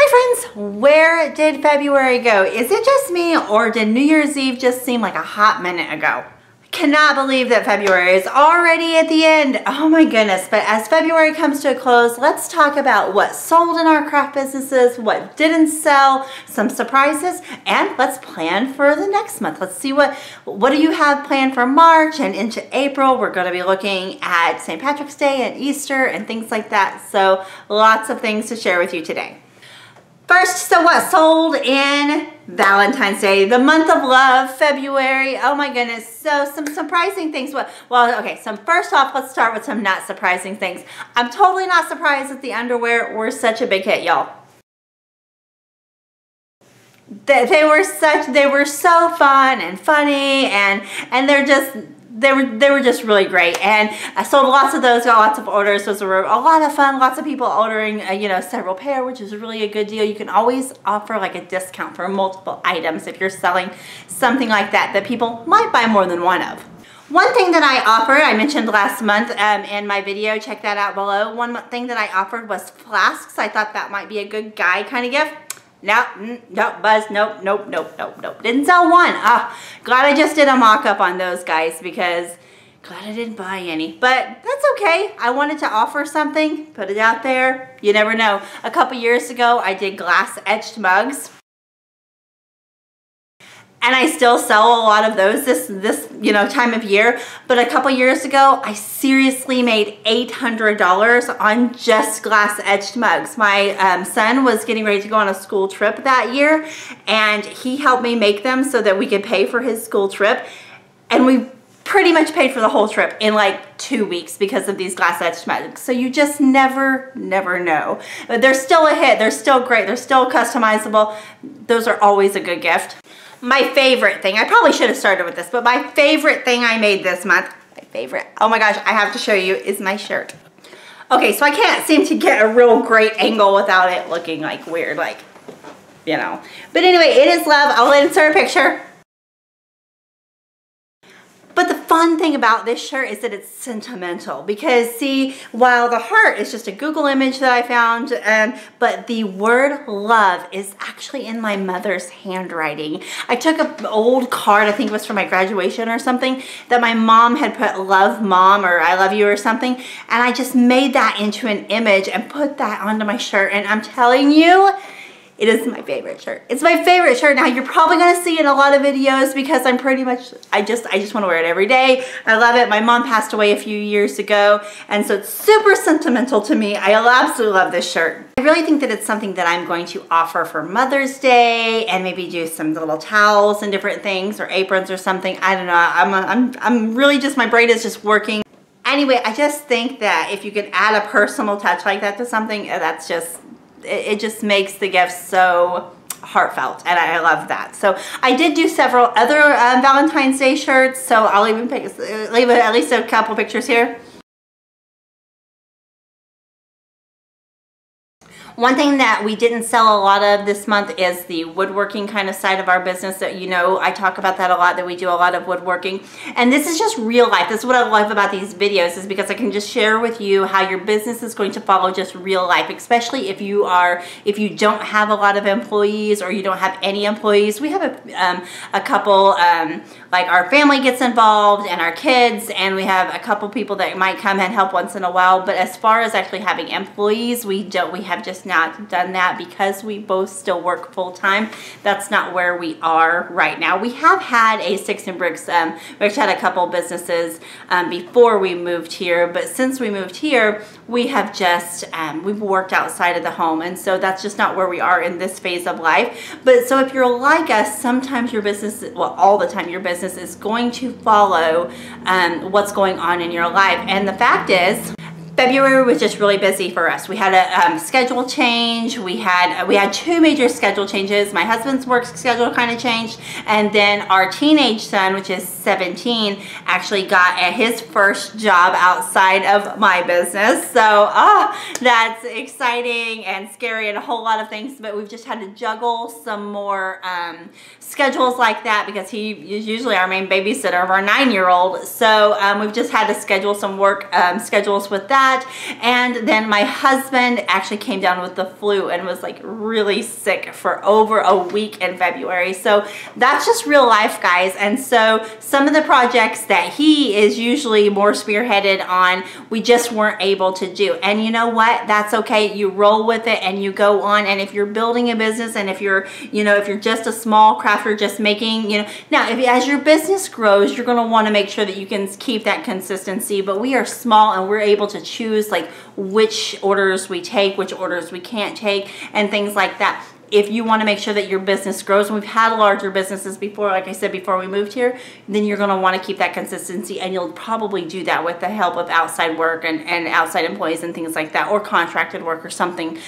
Hi friends, where did February go? Is it just me, or did New Year's Eve just seem like a hot minute ago? I cannot believe that February is already at the end. Oh my goodness. But as February comes to a close, let's talk about what sold in our craft businesses, what didn't sell, some surprises, and let's plan for the next month. Let's see what do you have planned for March and into April. We're going to be looking at St. Patrick's Day and Easter and things like that. So lots of things to share with you today. First, so what sold in Valentine's Day, the month of love, February. Oh my goodness. So some surprising things. Well, okay, so first off, let's start with some not surprising things. I'm totally not surprised that the underwear were such a big hit, y'all. They were so fun and funny, and they were just really great, and I sold lots of those, got lots of orders. Those were a lot of fun. Lots of people ordering, several pair, which is really a good deal. You can always offer like a discount for multiple items if you're selling something like that people might buy more than one of. One thing that I offered, I mentioned last month in my video, check that out below. One thing that I offered was flasks. I thought that might be a good guy kind of gift. Nope, Buzz, nope. Didn't sell one. Glad I just did a mock-up on those guys, because glad I didn't buy any. But that's okay. I wanted to offer something, put it out there. You never know. A couple years ago, I did glass-etched mugs. And I still sell a lot of those this time of year. But a couple years ago, I seriously made $800 on just glass etched mugs. My son was getting ready to go on a school trip that year, and he helped me make them so that we could pay for his school trip. And we pretty much paid for the whole trip in like 2 weeks because of these glass etched mugs. So you just never know. But they're still a hit. They're still great. They're still customizable. Those are always a good gift. My favorite thing, I probably should have started with this, but my favorite thing I made this month, oh my gosh, I have to show you, is my shirt. Okay, so I can't seem to get a real great angle without it looking like weird, But anyway, it is love. I'll insert a picture. But the fun thing about this shirt is that it's sentimental, because see, while the heart is just a Google image that I found, but the word love is actually in my mother's handwriting. I took an old card, I think it was from my graduation or something, that my mom had put love mom or I love you or something, and I just made that into an image and put that onto my shirt, and I'm telling you, it is my favorite shirt. It's my favorite shirt. Now, you're probably going to see it in a lot of videos because I'm pretty much, I just want to wear it every day. I love it. My mom passed away a few years ago, and so it's super sentimental to me. I absolutely love this shirt. I really think that it's something that I'm going to offer for Mother's Day, and maybe do some little towels and different things, or aprons or something. I don't know. I'm really just, my brain is just working. Anyway, I just think that if you can add a personal touch like that to something, that's just, it just makes the gift so heartfelt, and I love that. So I did do several other Valentine's Day shirts, so I'll even leave at least a couple pictures here. One thing that we didn't sell a lot of this month is the woodworking kind of side of our business. That I talk about that a lot, that we do a lot of woodworking. And this is just real life. This is what I love about these videos, is because I can just share with you how your business is going to follow just real life, especially if you don't have a lot of employees, or you don't have any employees. We have a couple, like our family gets involved and our kids, and we have a couple people that might come and help once in a while. But as far as actually having employees, we have just not done that, because we both still work full-time. That's not where we are right now. We have had a Sticks and Bricks, we actually had a couple businesses before we moved here, but since we moved here, we have just we've worked outside of the home, and so that's just not where we are in this phase of life. But so if you're like us, sometimes your business, well, all the time, your business is going to follow what's going on in your life. And the fact is, February was just really busy for us. We had a schedule change. We had two major schedule changes. My husband's work schedule kind of changed, and then our teenage son, which is 17, actually got his first job outside of my business. So that's exciting and scary and a whole lot of things, but we've just had to juggle some more schedules like that, because he is usually our main babysitter of our 9-year-old. So we've just had to schedule some work schedules with that. that. And then my husband actually came down with the flu and was like really sick for over a week in February. So that's just real life, guys. And so some of the projects that he is usually more spearheaded on, we just weren't able to do. And you know what? That's okay. You roll with it and you go on. And if you're building a business, and if you're, you know, if you're just a small crafter, just making, you know, now as your business grows, you're going to want to make sure that you can keep that consistency. But we are small and we're able to choose like which orders we take, which orders we can't take, and things like that. If you want to make sure that your business grows, and we've had larger businesses before, like I said, before we moved here, then you're going to want to keep that consistency, and you'll probably do that with the help of outside work and outside employees and things like that, or contracted work or something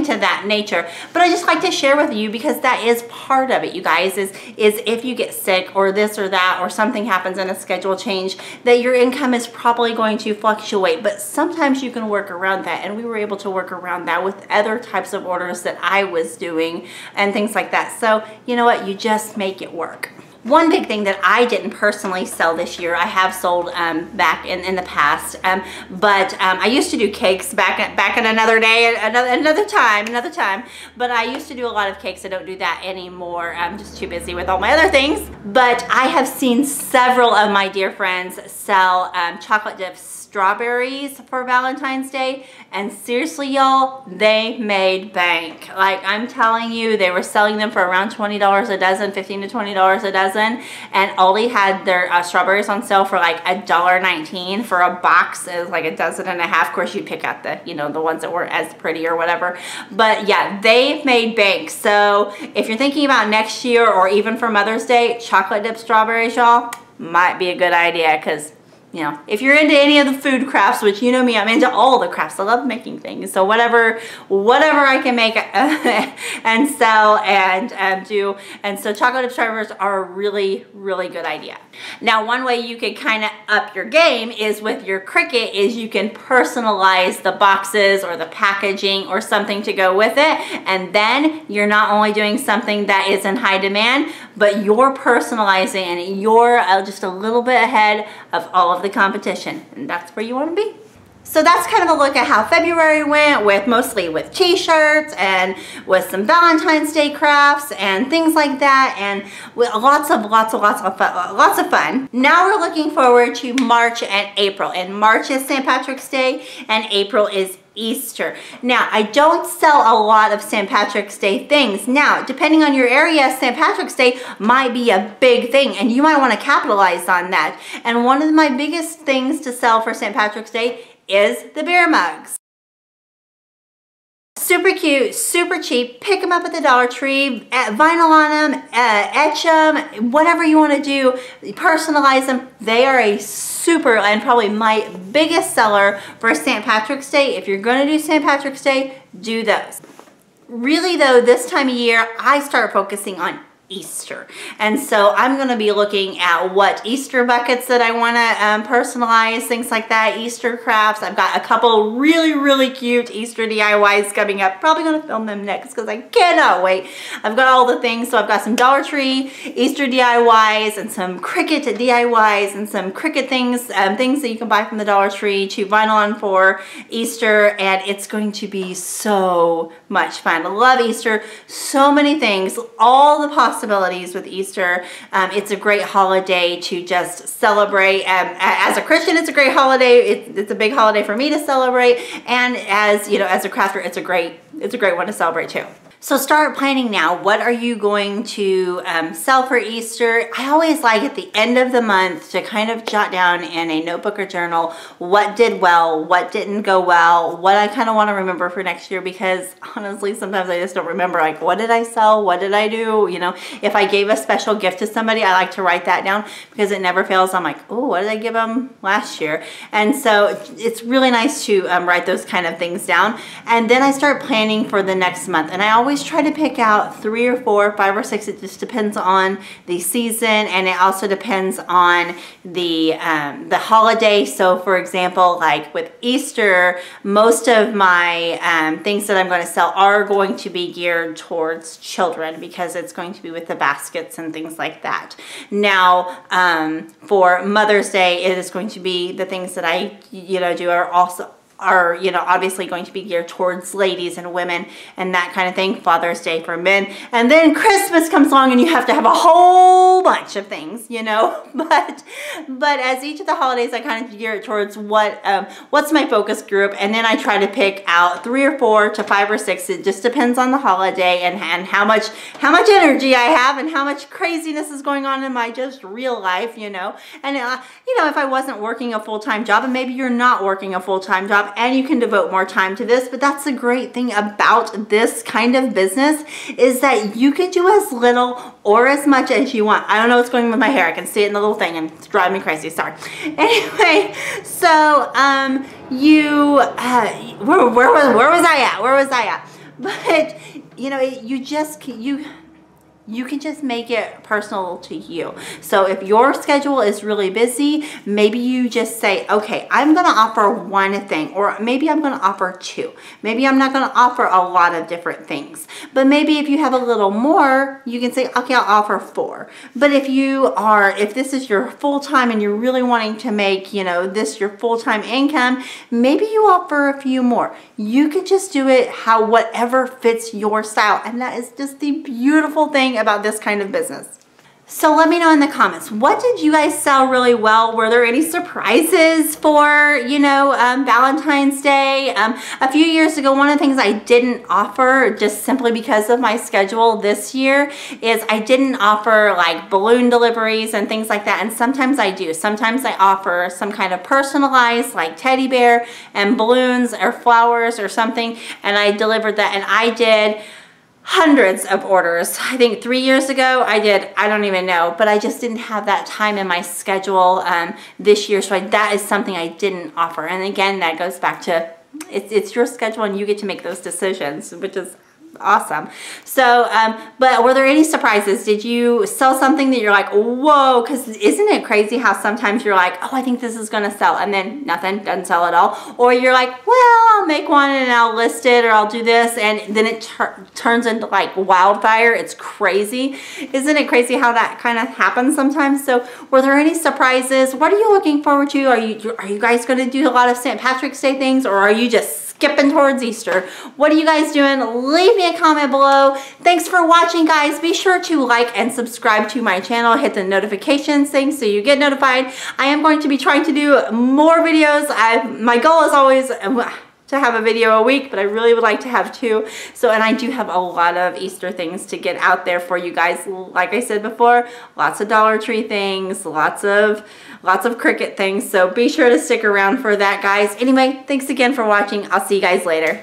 to that nature. But I just like to share with you, because that is part of it, you guys, is if you get sick or this or that or something happens in a schedule change, that your income is probably going to fluctuate. But sometimes you can work around that, and we were able to work around that with other types of orders that I was doing and things like that. So you know what, you just make it work. One big thing that I didn't personally sell this year, I have sold back in the past, but I used to do cakes back in another day, another time. But I used to do a lot of cakes. I don't do that anymore. I'm just too busy with all my other things. But I have seen several of my dear friends sell chocolate dipped strawberries for Valentine's Day, and seriously, y'all, they made bank. Like, I'm telling you, they were selling them for around $20 a dozen, $15 to $20 a dozen, and Aldi had their strawberries on sale for like $1.19 for a box. It was like a dozen and a half. Of course, you'd pick out the, you know, the ones that weren't as pretty or whatever. But yeah, they've made bank. So if you're thinking about next year or even for Mother's Day, chocolate dipped strawberries, y'all, might be a good idea, because you know, if you're into any of the food crafts, which you know me, I'm into all the crafts. I love making things. So whatever I can make and sell and do. And so chocolate dipped strawberries are a really, really good idea. Now, one way you could kind of up your game is with your Cricut, is you can personalize the boxes or the packaging or something to go with it. And then you're not only doing something that is in high demand, but you're personalizing and you're just a little bit ahead of all of the competition, and that's where you want to be. So that's kind of a look at how February went, with mostly with t-shirts and with some Valentine's Day crafts and things like that, and with lots of fun. Now we're looking forward to March and April. And March is St. Patrick's Day and April is Easter. Now, I don't sell a lot of St. Patrick's Day things. Now, depending on your area, St. Patrick's Day might be a big thing, and you might want to capitalize on that. And one of my biggest things to sell for St. Patrick's Day is the beer mugs. Super cute, super cheap. Pick them up at the Dollar Tree, vinyl on them, etch them, whatever you want to do, personalize them. They are a super, and probably my biggest seller for St. Patrick's Day. If you're going to do St. Patrick's Day, do those. Really though, this time of year, I start focusing on Easter. And so I'm going to be looking at what Easter buckets that I want to personalize, things like that, Easter crafts. I've got a couple really, really cute Easter DIYs coming up. Probably going to film them next because I cannot wait. I've got all the things. So I've got some Dollar Tree Easter DIYs and some Cricut DIYs and some Cricut things, things that you can buy from the Dollar Tree to vinyl on for Easter. And it's going to be so much fun. I love Easter. So many things, all the possibilities with Easter. It's a great holiday to just celebrate. As a Christian, it's a great holiday. It's a big holiday for me to celebrate. And as you know, as a crafter, it's a great one to celebrate too. So start planning now. What are you going to sell for Easter? I always like at the end of the month to kind of jot down in a notebook or journal what did well, what didn't go well, what I kind of want to remember for next year, because honestly, sometimes I just don't remember, like, what did I sell? What did I do? You know, if I gave a special gift to somebody, I like to write that down because it never fails. I'm like, oh, what did I give them last year? And so it's really nice to write those kind of things down. And then I start planning for the next month. And I always always try to pick out 3 or 4, 5 or 6. It just depends on the season, and it also depends on the holiday. So for example, like with Easter, most of my things that I'm going to sell are going to be geared towards children because it's going to be with the baskets and things like that. Now, for Mother's Day, it is going to be the things that I, do are obviously going to be geared towards ladies and women and that kind of thing. Father's Day for men, and then Christmas comes along and you have to have a whole bunch of things, but as each of the holidays I kind of gear it towards what's my focus group, and then I try to pick out 3 or 4 to 5 or 6. It just depends on the holiday and how much energy I have and how much craziness is going on in my just real life, and if I wasn't working a full-time job, and maybe you're not working a full-time job and you can devote more time to this. But that's the great thing about this kind of business, is that you can do as little or as much as you want. I don't know what's going on with my hair. I can see it in the little thing and it's driving me crazy. Sorry. Anyway, so where was I at? But you can just make it personal to you. So if your schedule is really busy, maybe you just say, okay, I'm going to offer 1 thing, or maybe I'm going to offer 2. Maybe I'm not going to offer a lot of different things. But maybe if you have a little more, you can say, okay, I'll offer 4. But if this is your full-time and you're really wanting to make, this your full-time income, maybe you offer a few more. You can just do it whatever fits your style. And that is just the beautiful thing about this kind of business. So let me know in the comments, what did you guys sell really well? Were there any surprises for, Valentine's Day? A few years ago, one of the things I didn't offer, just simply because of my schedule this year, is I didn't offer like balloon deliveries and things like that. And sometimes I do. Sometimes I offer some kind of personalized, like teddy bear and balloons or flowers or something. And I delivered that, and I did hundreds of orders. I think 3 years ago I don't even know, but I just didn't have that time in my schedule this year. So that is something I didn't offer. And again, that goes back to it's your schedule and you get to make those decisions, which is awesome. So, but were there any surprises? Did you sell something that you're like, whoa? Because isn't it crazy how sometimes you're like, oh, I think this is going to sell, and then nothing, doesn't sell at all. Or you're like, well, I'll make one and I'll list it, or I'll do this, and then it turns into like wildfire. It's crazy. Isn't it crazy how that kind of happens sometimes? So were there any surprises? What are you looking forward to? Are you guys going to do a lot of St. Patrick's Day things, or are you just skipping towards Easter? What are you guys doing? Leave me a comment below. Thanks for watching, guys. Be sure to like and subscribe to my channel. Hit the notifications thing so you get notified. I am going to be trying to do more videos. My goal is always to have a video a week, but I really would like to have 2. So, and I do have a lot of Easter things to get out there for you guys. Like I said before, lots of Dollar Tree things, lots of Cricut things. So be sure to stick around for that, guys. Anyway, thanks again for watching. I'll see you guys later.